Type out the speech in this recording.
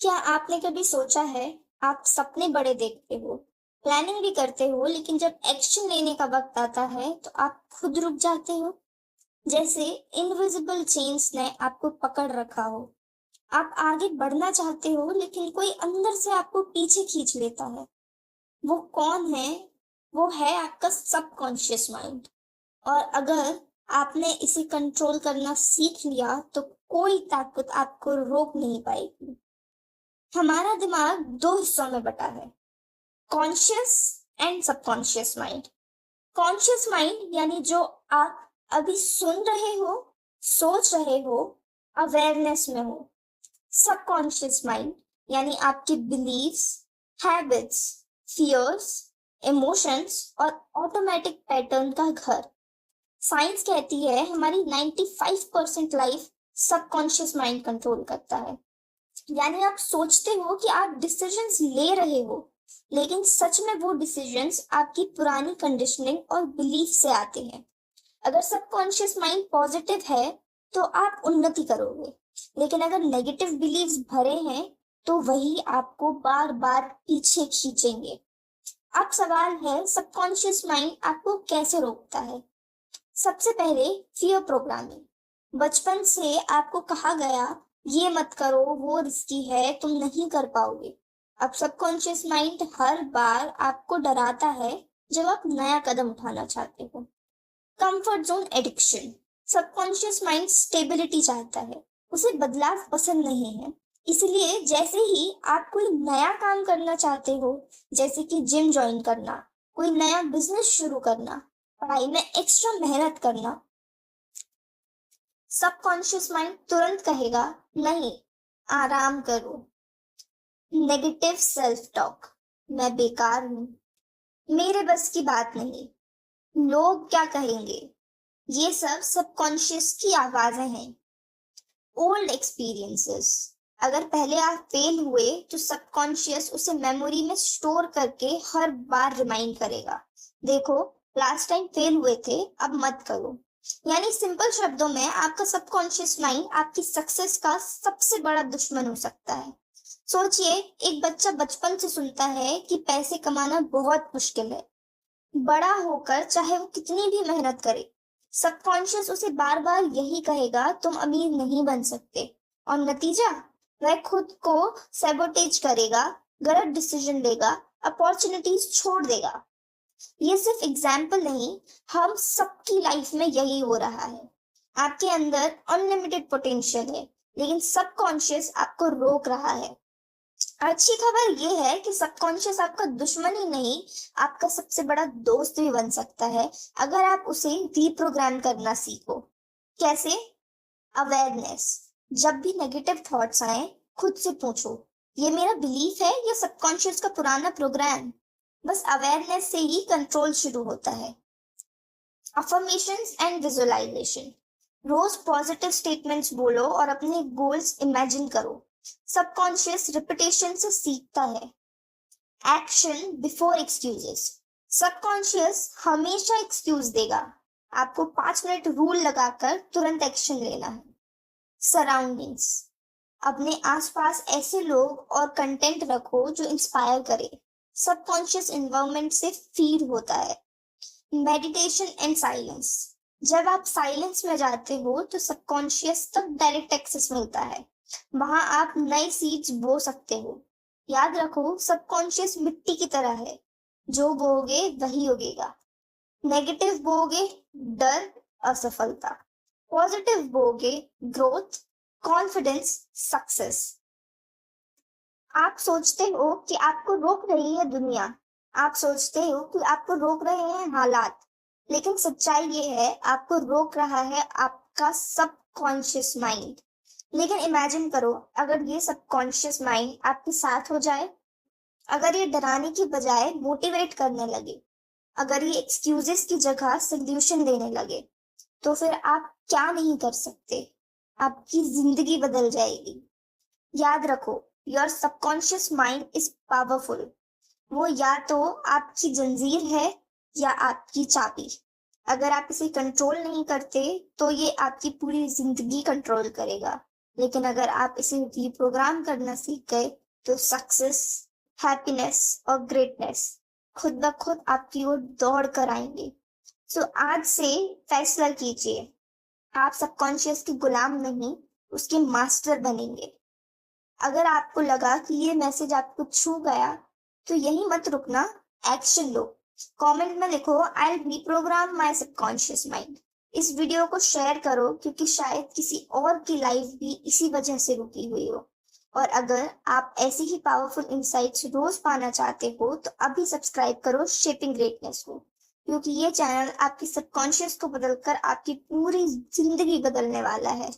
क्या आपने कभी सोचा है, आप सपने बड़े देखते हो, प्लानिंग भी करते हो, लेकिन जब एक्शन लेने का वक्त आता है, तो आप खुद रुक जाते हो? जैसे इनविजिबल चेन्स ने आपको पकड़ रखा हो। आप आगे बढ़ना चाहते हो, लेकिन कोई अंदर से आपको पीछे खींच लेता है। वो कौन है? वो है आपका सबकॉन्शियस माइंड। और अगर आपने इसे कंट्रोल करना सीख लिया, तो कोई ताकत आपको रोक नहीं पाएगी। हमारा दिमाग दो हिस्सों में बटा है, conscious and subconscious mind. Conscious mind यानी जो आप अभी सुन रहे हो, सोच रहे हो, अवेयरनेस में हो। सबकॉन्शियस माइंड यानी आपकी बिलीव्स, हैबिट्स, फियर्स, इमोशंस और ऑटोमेटिक पैटर्न का घर। साइंस कहती है हमारी 95% लाइफ सबकॉन्शियस माइंड कंट्रोल करता है। यानी आप सोचते हो कि आप डिसीजंस ले रहे हो, लेकिन सच में वो डिसीजंस आपकी पुरानी कंडीशनिंग और बिलीफ से आते हैं। अगर सबकॉन्शियस माइंड पॉजिटिव है, तो आप उन्नति करोगे, लेकिन अगर नेगेटिव बिलीव्स भरे हैं, तो वही आपको बार बार पीछे खींचेंगे। अब सवाल है, सबकॉन्शियस माइंड आपको कैसे रोकता है? सबसे पहले फियर प्रोग्रामिंग। बचपन से आपको कहा गया, ये मत करो, वो रिस्की है, तुम नहीं कर पाओगे। अब सबकॉन्शियस माइंड हर बार आपको डराता है जब आप नया कदम उठाना चाहते हो। Comfort zone addiction. Subconscious mind stability चाहता है, उसे बदलाव पसंद नहीं है। इसलिए जैसे ही आप कोई नया काम करना चाहते हो, जैसे कि जिम ज्वाइन करना, कोई नया बिजनेस शुरू करना, पढ़ाई में एक्स्ट्रा मेहनत करना, सबकॉन्शियस माइंड तुरंत कहेगा, नहीं, आराम करो। Negative self talk. मैं बेकार हूँ, मेरे बस की बात नहीं, लोग क्या कहेंगे। ये सब सबकॉन्शियस की आवाजें हैं। Old experiences. अगर पहले आप फेल हुए, तो सबकॉन्शियस उसे मेमोरी में स्टोर करके हर बार रिमाइंड करेगा, देखो, लास्ट टाइम फेल हुए थे, अब मत करो। यानी सिंपल शब्दों में, आपका सबकॉन्शियस माइंड आपकी सक्सेस का सबसे बड़ा दुश्मन हो सकता है। सोचिए, एक बच्चा बचपन से सुनता है कि पैसे कमाना बहुत मुश्किल है। बड़ा होकर चाहे वो कितनी भी मेहनत करे, सबकॉन्शियस उसे बार बार यही कहेगा, तुम अमीर नहीं बन सकते। और नतीजा, वह खुद को सैबोटेज करेगा, गलत डिसीजन लेगा, अपॉर्चुनिटीज छोड़ देगा। ये सिर्फ एग्जाम्पल नहीं, हम सबकी लाइफ में यही हो रहा है। आपके अंदर अनलिमिटेड पोटेंशियल है, लेकिन सबकॉन्शियस आपको रोक रहा है। अच्छी खबर ये है कि सबकॉन्शियस आपका दुश्मन ही नहीं, आपका सबसे बड़ा दोस्त भी बन सकता है, अगर आप उसे रीप्रोग्राम करना सीखो। कैसे? अवेयरनेस। जब भी नेगेटिव थॉट्स आए, खुद से पूछो, ये मेरा बिलीफ है या सबकॉन्शियस का पुराना प्रोग्राम? बस अवेयरनेस से ही कंट्रोल शुरू होता है। Affirmations and visualization. रोज पॉजिटिव स्टेटमेंट्स बोलो और अपने गोल्स इमेजिन करो। सबकॉन्शियस रिपीटेशन से सीखता है। Action before excuses. सबकॉन्शियस हमेशा एक्सक्यूज देगा, आपको 5 मिनट रूल लगाकर तुरंत एक्शन लेना है। सराउंडिंग्स। अपने आसपास ऐसे लोग और कंटेंट रखो जो इंस्पायर करे। सबकॉन्शियस एनवायरनमेंट से फीड होता है। Meditation and silence. जब आप साइलेंस में जाते हो, तो सबकॉन्शियस तक डायरेक्ट एक्सेस मिलता है। वहां आप नए सीड्स बो सकते हो। याद रखो, सबकॉन्शियस मिट्टी की तरह है, जो बोओगे वही उगेगा। नेगेटिव बोओगे, डर, असफलता। पॉजिटिव बोओगे, ग्रोथ, कॉन्फिडेंस, सक्सेस। आप सोचते हो कि आपको रोक रही है दुनिया, आप सोचते हो कि आपको रोक रहे हैं हालात, लेकिन सच्चाई ये है, आपको रोक रहा है आपका सबकॉन्शियस माइंड। लेकिन इमेजिन करो, अगर ये सबकॉन्शियस माइंड आपके साथ हो जाए, अगर ये डराने की बजाय मोटिवेट करने लगे, अगर ये एक्सक्यूजेस की जगह सोल्यूशन देने लगे, तो फिर आप क्या नहीं कर सकते। आपकी जिंदगी बदल जाएगी। याद रखो, your subconscious mind is powerful. वो या तो आपकी जंजीर है या आपकी चाबी। अगर आप इसे कंट्रोल नहीं करते, तो ये आपकी पूरी जिंदगी कंट्रोल करेगा। लेकिन अगर आप इसे रिप्रोग्राम करना सीख गए तो सक्सेस, हैप्पीनेस और ग्रेटनेस खुद ब खुद आपकी ओर दौड़ कर आएंगे। सो आज से फैसला कीजिए, आप सबकॉन्शियस के गुलाम नहीं, उसके मास्टर बनेंगे। अगर आपको लगा कि ये मैसेज आपको छू गया तो यही मत रुकना, एक्शन लो। कमेंट में लिखो I will reprogram my subconscious mind. इस वीडियो को शेयर करो क्योंकि शायद किसी और की लाइफ भी इसी वजह से रुकी हुई हो। और अगर आप ऐसी ही पावरफुल इंसाइट्स रोज पाना चाहते हो तो अभी सब्सक्राइब करो शेपिंग ग्रेटनेस को, क्योंकि ये चैनल आपकी सबकॉन्शियस को बदलकर आपकी पूरी जिंदगी बदलने वाला है।